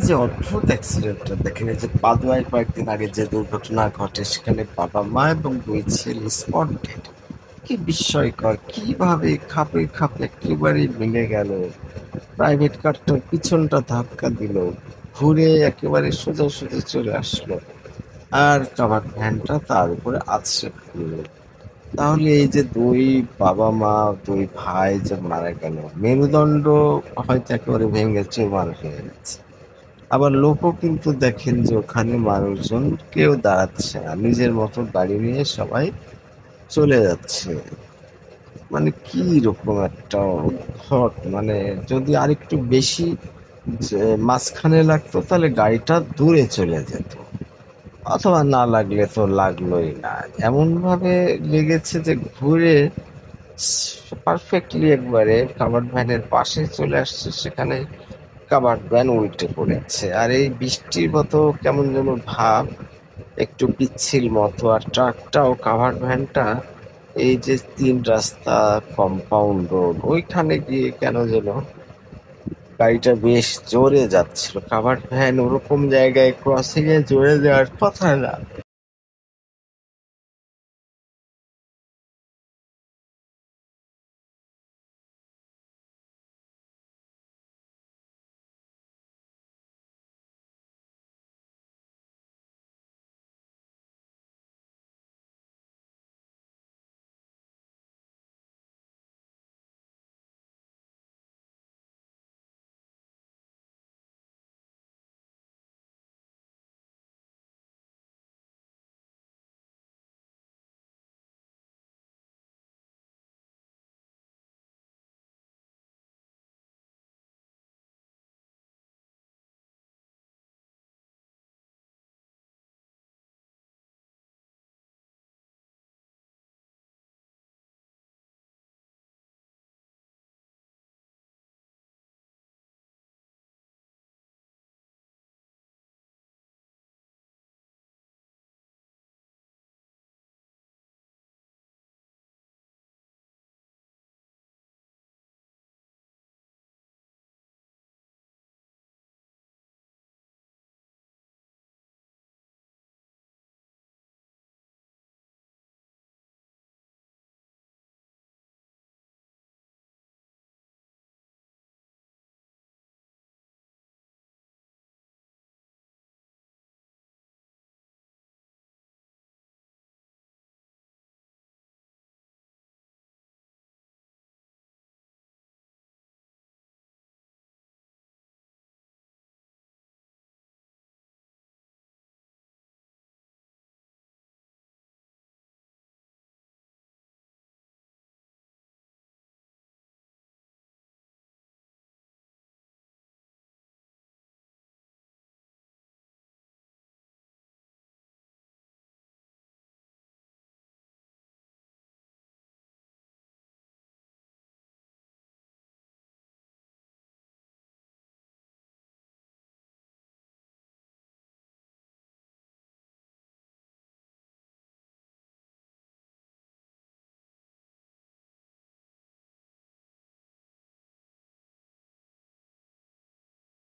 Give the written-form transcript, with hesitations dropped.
যে অদ্ভুত অ্যাক্সিডেন্টটা দেখেন, এই যে পাদুয়ায় কয়েকদিন আগে যে দুর্ঘটনা ঘটে, সেখানে বাবা মা এবং দুই ছেলে স্পট ডেড। কি বিস্ময়কর, কিভাবে খাপে খাপে একেবারে মিলে গেল। প্রাইভেট কারটার পিছনটা ধাক্কা দিল, ঘুরে একেবারে সোজাসুজি চলে আসলো, আর কাভার্ড ভ্যানটা তার উপরে আছড়ে পড়ল। তাহলে এই যে দুই বাবা মা, দুই ভাই যে মারা গেল, মেরুদণ্ড হয়তো একেবারে ভেঙে চুরমার হয়ে গেছে। আবার লোকও কিন্তু দেখেন যে ওখানে মানুষজন কেউ দাঁড়াচ্ছে না, নিজের মতো গাড়ি নিয়ে সবাই চলে যাচ্ছে। মানে কি রকম একটা উদ্ভট, মানে যদি আরেকটু বেশি যে মাঝখানে লাগতো তাহলে গাড়িটা দূরে চলে যেত, অথবা না লাগলে তো লাগলোই না। এমন ভাবে লেগেছে যে ঘুরে পারফেক্টলি একবারে কাভার্ড ভ্যানের পাশে চলে আসছে, সেখানে কাভার্ড ভ্যান উল্টে পড়েছে। আর এই বৃষ্টির মতো কেমন যেন ভাব, একটু পিচ্ছিল মতো। আর ট্রাকটাও কাভার্ড ভ্যানটা এই যে তিন রাস্তা কম্পাউন্ড রোড ওইখানে গিয়ে কেন যেন গাড়িটা বেশ জোরে যাচ্ছিল। কাভার্ড ভ্যান ওরকম জায়গায় ক্রসিং এ জোরে যাওয়ার কথা না।